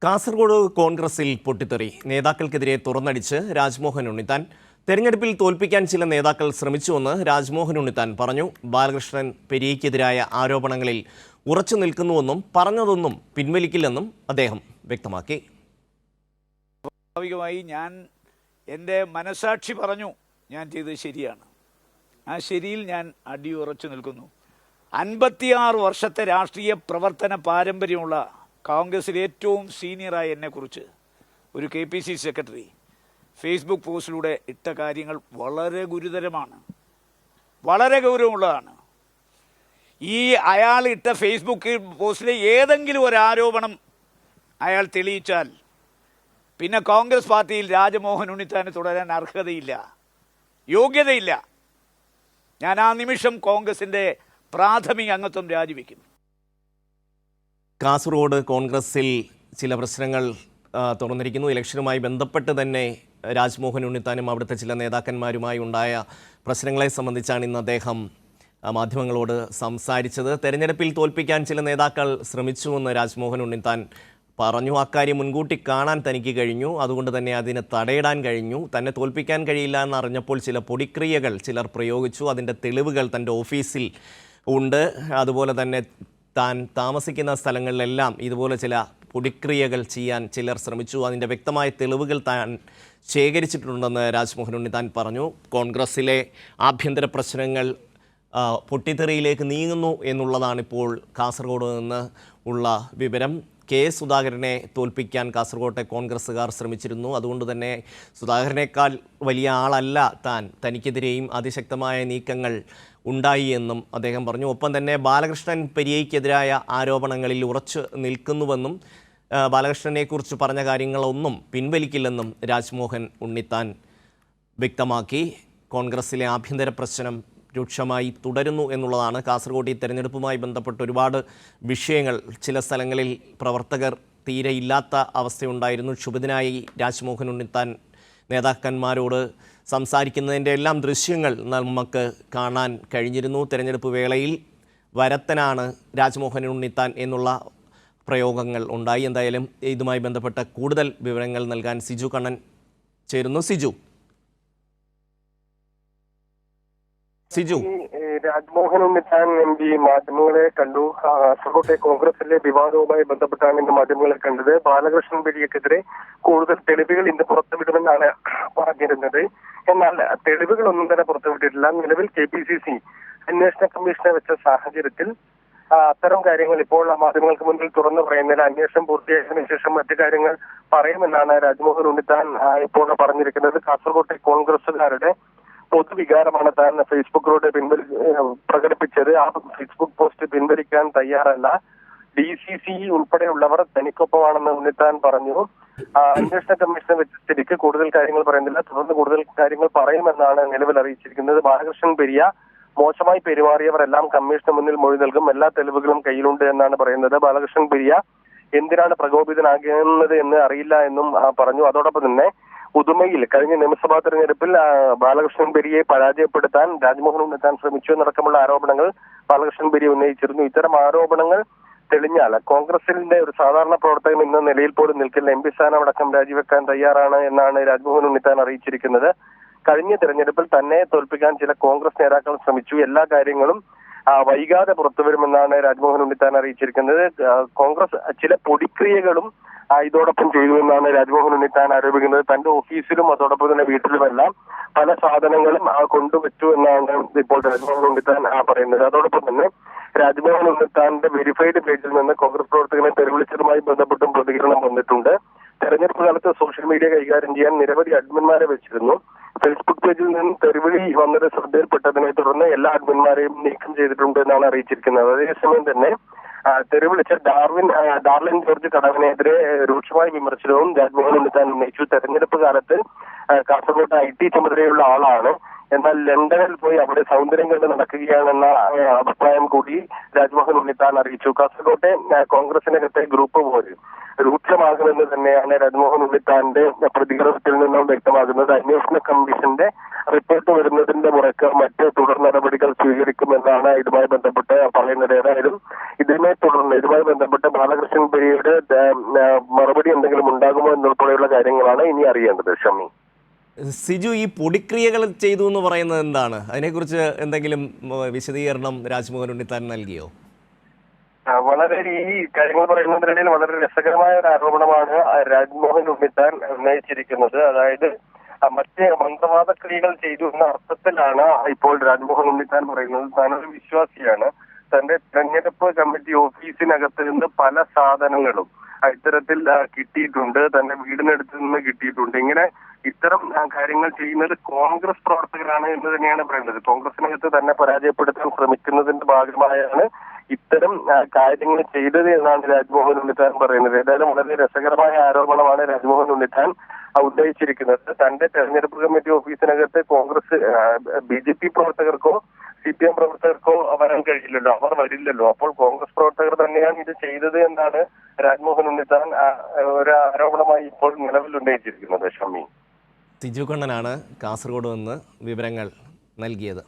കാസർഗോഡ് കോൺഗ്രസിൽ പൊട്ടിത്തെറി. നേതാക്കൾക്കെതിരെ തുറന്നടിച്ച് രാജ്മോഹൻ ഉണ്ണിത്താൻ. തെരഞ്ഞെടുപ്പിൽ തോൽപ്പിക്കാൻ ചില നേതാക്കൾ ശ്രമിച്ചുവെന്ന് രാജ്മോഹൻ ഉണ്ണിത്താൻ പറഞ്ഞു. ബാലകൃഷ്ണൻ പെരിയയ്ക്കെതിരായ ആരോപണങ്ങളിൽ ഉറച്ചു നിൽക്കുന്നുവെന്നും പറഞ്ഞതൊന്നും പിൻവലിക്കില്ലെന്നും അദ്ദേഹം വ്യക്തമാക്കി. സ്വാഭാവികമായി ഞാൻ എൻ്റെ മനസാക്ഷി പറഞ്ഞു ഞാൻ ചെയ്തത് ശരിയാണ്. ആ ശരിയിൽ ഞാൻ അടിയുറച്ചു നിൽക്കുന്നു. 56 വർഷത്തെ രാഷ്ട്രീയ പ്രവർത്തന പാരമ്പര്യമുള്ള കോൺഗ്രസിലെ ഏറ്റവും സീനിയറായ എന്നെക്കുറിച്ച് ഒരു KPCC സെക്രട്ടറി ഫേസ്ബുക്ക് പോസ്റ്റിലൂടെ ഇട്ട കാര്യങ്ങൾ വളരെ ഗുരുതരമാണ്, വളരെ ഗൗരവമുള്ളതാണ്. ഈ അയാൾ ഇട്ട ഫേസ്ബുക്ക് പോസ്റ്റിലെ ഏതെങ്കിലും ഒരു ആരോപണം അയാൾ തെളിയിച്ചാൽ പിന്നെ കോൺഗ്രസ് പാർട്ടിയിൽ രാജ്മോഹൻ ഉണ്ണിത്താന് തുടരാൻ അർഹതയില്ല, യോഗ്യതയില്ല. ഞാൻ ആ നിമിഷം കോൺഗ്രസിൻ്റെ പ്രാഥമിക അംഗത്വം രാജിവെക്കും. കാസർഗോഡ് കോൺഗ്രസിൽ ചില പ്രശ്നങ്ങൾ തുറന്നിരിക്കുന്നു. ഇലക്ഷനുമായി ബന്ധപ്പെട്ട് തന്നെ രാജ്മോഹൻ ഉണ്ണിത്താനും അവിടുത്തെ ചില നേതാക്കന്മാരുമായി ഉണ്ടായ പ്രശ്നങ്ങളെ സംബന്ധിച്ചാണ് ഇന്ന് അദ്ദേഹം മാധ്യമങ്ങളോട് സംസാരിച്ചത്. തെരഞ്ഞെടുപ്പിൽ തോൽപ്പിക്കാൻ ചില നേതാക്കൾ ശ്രമിച്ചുവെന്ന് രാജ്മോഹൻ ഉണ്ണിത്താൻ പറഞ്ഞു. അക്കാര്യം മുൻകൂട്ടി കാണാൻ തനിക്ക് കഴിഞ്ഞു, അതുകൊണ്ട് തന്നെ അതിന് തടയിടാൻ കഴിഞ്ഞു. തന്നെ തോൽപ്പിക്കാൻ കഴിയില്ല എന്നറിഞ്ഞപ്പോൾ ചില പൊടിക്രിയകൾ ചിലർ പ്രയോഗിച്ചു. അതിൻ്റെ തെളിവുകൾ തൻ്റെ ഓഫീസിൽ ഉണ്ട്. അതുപോലെ തന്നെ താൻ താമസിക്കുന്ന സ്ഥലങ്ങളിലെല്ലാം ഇതുപോലെ ചില പൊടിക്രിയകൾ ചെയ്യാൻ ചിലർ ശ്രമിച്ചു. അതിൻ്റെ വ്യക്തമായ തെളിവുകൾ താൻ ശേഖരിച്ചിട്ടുണ്ടെന്ന് രാജ്മോഹൻ ഉണ്ണിത്താൻ പറഞ്ഞു. കോൺഗ്രസിലെ ആഭ്യന്തര പ്രശ്നങ്ങൾ പൊട്ടിത്തെറിയിലേക്ക് നീങ്ങുന്നു എന്നുള്ളതാണിപ്പോൾ കാസർഗോഡ് നിന്ന് ഉള്ള വിവരം. സുധാകരനെ തോൽപ്പിക്കാൻ കാസർഗോട്ടെ കോൺഗ്രസ്സുകാർ ശ്രമിച്ചിരുന്നു. അതുകൊണ്ട് തന്നെ സുധാകരനേക്കാൾ വലിയ ആളല്ല താൻ, തനിക്കെതിരെയും അതിശക്തമായ നീക്കങ്ങൾ ഉണ്ടായി എന്നും അദ്ദേഹം പറഞ്ഞു. ഒപ്പം തന്നെ ബാലകൃഷ്ണൻ പെരിയയ്ക്കെതിരായ ആരോപണങ്ങളിൽ ഉറച്ചു നിൽക്കുന്നുവെന്നും ബാലകൃഷ്ണനെക്കുറിച്ച് പറഞ്ഞ കാര്യങ്ങളൊന്നും പിൻവലിക്കില്ലെന്നും രാജ്മോഹൻ ഉണ്ണിത്താൻ വ്യക്തമാക്കി. കോൺഗ്രസിലെ ആഭ്യന്തര പ്രശ്നം രൂക്ഷമായി തുടരുന്നു എന്നുള്ളതാണ്. കാസർഗോഡ് ഈ തെരഞ്ഞെടുപ്പുമായി ബന്ധപ്പെട്ട് ഒരുപാട് വിഷയങ്ങൾ, ചില സ്ഥലങ്ങളിൽ പ്രവർത്തകർ തീരെ ഇല്ലാത്ത അവസ്ഥയുണ്ടായിരുന്നു. ക്ഷുഭിതനായി രാജ്മോഹൻ ഉണ്ണിത്താൻ നേതാക്കന്മാരോട് സംസാരിക്കുന്നതിൻ്റെ എല്ലാം ദൃശ്യങ്ങൾ നമുക്ക് കാണാൻ കഴിഞ്ഞിരുന്നു. തെരഞ്ഞെടുപ്പ് വേളയിൽ വരത്തനാണ് രാജ്മോഹൻ ഉണ്ണിത്താൻ എന്നുള്ള പ്രയോഗങ്ങൾ ഉണ്ടായി. എന്തായാലും ഇതുമായി ബന്ധപ്പെട്ട കൂടുതൽ വിവരങ്ങൾ നൽകാൻ സിജു കണ്ണൻ ചേരുന്നു. സിജു, രാജ്മോഹൻ ഉണ്ണിത്താൻ MP മാധ്യമങ്ങളെ കണ്ടു. കാസർകോട്ടെ കോൺഗ്രസിലെ വിവാദവുമായി ബന്ധപ്പെട്ടാണ് ഇന്ന് മാധ്യമങ്ങളെ കണ്ടത്. ബാലകൃഷ്ണൻ പെരിയയ്ക്കെതിരെ കൂടുതൽ തെളിവുകൾ ഇന്ന് പുറത്തുവിടുമെന്നാണ് പറഞ്ഞിരുന്നത്. എന്നാൽ തെളിവുകളൊന്നും തന്നെ പുറത്തുവിട്ടിട്ടില്ല. നിലവിൽ KPCC അന്വേഷണ കമ്മീഷനെ വെച്ച സാഹചര്യത്തിൽ അത്തരം കാര്യങ്ങൾ ഇപ്പോൾ മാധ്യമങ്ങൾക്ക് മുന്നിൽ തുറന്നു പറയുന്നില്ല. അന്വേഷണം പൂർത്തിയായതിനു ശേഷം മറ്റു കാര്യങ്ങൾ പറയുമെന്നാണ് രാജ്മോഹൻ ഉണ്ണിത്താൻ ഇപ്പോൾ പറഞ്ഞിരിക്കുന്നത്. കാസർകോട്ടെ കോൺഗ്രസുകാരുടെ പൊതുവികാരമാണ് താൻ ഫേസ്ബുക്കിലൂടെ പ്രകടിപ്പിച്ചത്. ആ ഫേസ്ബുക്ക് പോസ്റ്റ് പിൻവലിക്കാൻ തയ്യാറല്ല. DCC ഉൾപ്പെടെയുള്ളവർ തനിക്കൊപ്പമാണെന്ന് ഉണ്ണിത്താൻ പറഞ്ഞു. അന്വേഷണ കമ്മീഷനെ വെച്ച സ്ഥിതിക്ക് കൂടുതൽ കാര്യങ്ങൾ പറയുന്നില്ല. തുടർന്ന് കൂടുതൽ കാര്യങ്ങൾ പറയുമെന്നാണ് നിലവിൽ അറിയിച്ചിരിക്കുന്നത്. ബാലകൃഷ്ണൻ പെരിയ മോശമായി പെരുമാറിയവരെല്ലാം കമ്മീഷന് മുന്നിൽ മൊഴി നൽകും, എല്ലാ തെളിവുകളും കയ്യിലുണ്ട് എന്നാണ് പറയുന്നത്. ബാലകൃഷ്ണൻ പെരിയ എന്തിനാണ് പ്രകോപിതനാകുന്നത് എന്ന് അറിയില്ല എന്നും പറഞ്ഞു. അതോടൊപ്പം തന്നെ ഉദുമയിൽ കഴിഞ്ഞ നിയമസഭാ തെരഞ്ഞെടുപ്പിൽ ബാലകൃഷ്ണൻ പെരിയയെ പരാജയപ്പെടുത്താൻ രാജ്മോഹൻ ഉണ്ണിത്താൻ ശ്രമിച്ചു എന്നടക്കമുള്ള ആരോപണങ്ങൾ ബാലകൃഷ്ണൻ പെരിയ ഉന്നയിച്ചിരുന്നു. ഇത്തരം ആരോപണങ്ങൾ തെളിഞ്ഞാൽ കോൺഗ്രസിന്റെ ഒരു സാധാരണ പ്രവർത്തകൻ എന്ന നിലയിൽ പോലും നിൽക്കില്ല. MP സ്ഥാനം അടക്കം രാജിവെക്കാൻ തയ്യാറാണ് എന്നാണ് രാജ്മോഹൻ ഉണ്ണിത്താൻ അറിയിച്ചിരിക്കുന്നത്. കഴിഞ്ഞ തെരഞ്ഞെടുപ്പിൽ തന്നെ തോൽപ്പിക്കാൻ ചില കോൺഗ്രസ് നേതാക്കൾ ശ്രമിച്ചു. എല്ലാ കാര്യങ്ങളും വൈകാതെ പുറത്തുവരുമെന്നാണ് രാജ്മോഹൻ ഉണ്ണിത്താൻ അറിയിച്ചിരിക്കുന്നത്. കോൺഗ്രസ് ചില പൊടിക്രിയകളും ഇതോടൊപ്പം ചെയ്തുവെന്നാണ് രാജ്മോഹൻ ഉണ്ണിത്താൻ ആരോപിക്കുന്നത്. തന്റെ ഓഫീസിലും അതോടൊപ്പം തന്നെ വീട്ടിലുമെല്ലാം പല സാധനങ്ങളും കൊണ്ടുവച്ചു എന്നാണ് ഇപ്പോൾ രാജ്മോഹൻ ഉണ്ണിത്താൻ പറയുന്നത്. അതോടൊപ്പം തന്നെ രാജ്മോഹൻ ഉണ്ണിത്താന്റെ വെരിഫൈഡ് പേജിൽ നിന്ന് കോൺഗ്രസ് പ്രവർത്തകനെ തെരുവിളിച്ചതുമായി ബന്ധപ്പെട്ടും പ്രതികരണം വന്നിട്ടുണ്ട്. തെരഞ്ഞെടുപ്പ് കാലത്ത് സോഷ്യൽ മീഡിയ കൈകാര്യം ചെയ്യാൻ നിരവധി അഡ്മിന്മാരെ വെച്ചിരുന്നു. ഫേസ്ബുക്ക് പേജിൽ നിന്ന് തെരുവിളി വന്നത് ശ്രദ്ധയിൽപ്പെട്ടതിനെ തുടർന്ന് എല്ലാ അഡ്മിന്മാരെയും നീക്കം ചെയ്തിട്ടുണ്ട് എന്നാണ് അറിയിച്ചിരിക്കുന്നത്. അതേസമയം തന്നെ തെരുവിളിച്ച ഡാർലിൻ ജോർജ് കടവിനെതിരെ രൂക്ഷമായ വിമർശനവും രാജ്മോഹൻ ഉണ്ണിത്താൻ ഉന്നയിച്ചു. തെരഞ്ഞെടുപ്പ് കാലത്ത് കാസർഗോഡ് IT ചുമതലയുള്ള ആളാണ്. എന്നാൽ ലണ്ടനിൽ പോയി അവിടെ സൗന്ദര്യം കണ്ട് നടക്കുകയാണെന്ന അഭിപ്രായം കൂടി രാജ്മോഹൻ ഉണ്ണിത്താൻ അറിയിച്ചു. കാസർകോട്ടെ കോൺഗ്രസിനകത്തെ ഗ്രൂപ്പ് പോര് രൂക്ഷമാകുമെന്ന് തന്നെയാണ് രാജ്മോഹൻ ഉണ്ണിത്താന്റെ പ്രതികരണത്തിൽ നിന്നും വ്യക്തമാകുന്നത്. അന്വേഷണ കമ്മീഷന്റെ റിപ്പോർട്ട് വരുന്നതിന്റെ മുറക്ക് മറ്റ് തുടർ നടപടികൾ സ്വീകരിക്കുമെന്നാണ് ഇതുമായി ബന്ധപ്പെട്ട് പറയുന്നത്. ഏതായാലും ഇതുമായി ബന്ധപ്പെട്ട് ബാലകൃഷ്ണൻ പെരിയുടെ മറുപടി എന്തെങ്കിലും ഉണ്ടാകുമോ എന്നുൾപ്പെടെയുള്ള കാര്യങ്ങളാണ് ഇനി അറിയേണ്ടത്. ഷമി, സിജു, ഈ പൊടിക്രിയകൾ ചെയ്തു എന്ന് പറയുന്നത് എന്താണ്? അതിനെക്കുറിച്ച് എന്തെങ്കിലും വിശദീകരണം രാജ്മോഹൻ ഉണ്ണിത്താൻ നൽകിയോ? വളരെ ഈ കാര്യങ്ങൾ പറയുന്നതിനിടയിൽ വളരെ രസകരമായ ഒരു ആരോപണമാണ് രാജ്മോഹൻ ഉണ്ണിത്താൻ ഉന്നയിച്ചിരിക്കുന്നത്. അതായത് മറ്റ് മന്ത്രവാദ ക്രിയകൾ ചെയ്തു എന്ന അർത്ഥത്തിലാണ് ഇപ്പോൾ രാജ്മോഹൻ ഉണ്ണിത്താൻ പറയുന്നത്. താനൊരു വിശ്വാസിയാണ്. തന്റെ തെരഞ്ഞെടുപ്പ് കമ്മിറ്റി ഓഫീസിനകത്ത് നിന്ന് പല സാധനങ്ങളും ഇത്തരത്തിൽ കിട്ടിയിട്ടുണ്ട്, തന്റെ വീടിനടുത്ത് നിന്ന് കിട്ടിയിട്ടുണ്ട്. ഇത്തരം കാര്യങ്ങൾ ചെയ്യുന്നത് കോൺഗ്രസ് പ്രവർത്തകരാണ് എന്ന് തന്നെയാണ് പറയുന്നത്. കോൺഗ്രസിനകത്ത് തന്നെ പരാജയപ്പെടുത്താൻ ശ്രമിക്കുന്നതിന്റെ ഭാഗമായാണ് ഇത്തരം കാര്യങ്ങൾ ചെയ്തത് എന്നാണ് രാജ്മോഹൻ ഉണ്ണിത്താൻ പറയുന്നത്. ഏതായാലും വളരെ രസകരമായ ആരോപണമാണ് രാജ്മോഹൻ ഉണ്ണിത്താൻ ഉന്നയിച്ചിരിക്കുന്നത്. തന്റെ തെരഞ്ഞെടുപ്പ് കമ്മിറ്റി ഓഫീസിനകത്ത് കോൺഗ്രസ് BJP പ്രവർത്തകർക്കോ CPM പ്രവർത്തകർക്കോ വരാൻ കഴിയില്ലല്ലോ, അവർ വരില്ലല്ലോ. അപ്പോൾ കോൺഗ്രസ് പ്രവർത്തകർ തന്നെയാണ് ഇത് ചെയ്തത് എന്നാണ് രാജ്മോഹൻ ഉണ്ണിത്താൻ ഒരു ആരോപണമായി ഇപ്പോൾ നിലവിൽ ഉന്നയിച്ചിരിക്കുന്നത്. ഷമി, സിജു കണ്ണനാണ് കാസർഗോഡ് നിന്ന് വിവരങ്ങൾ നൽകിയത്.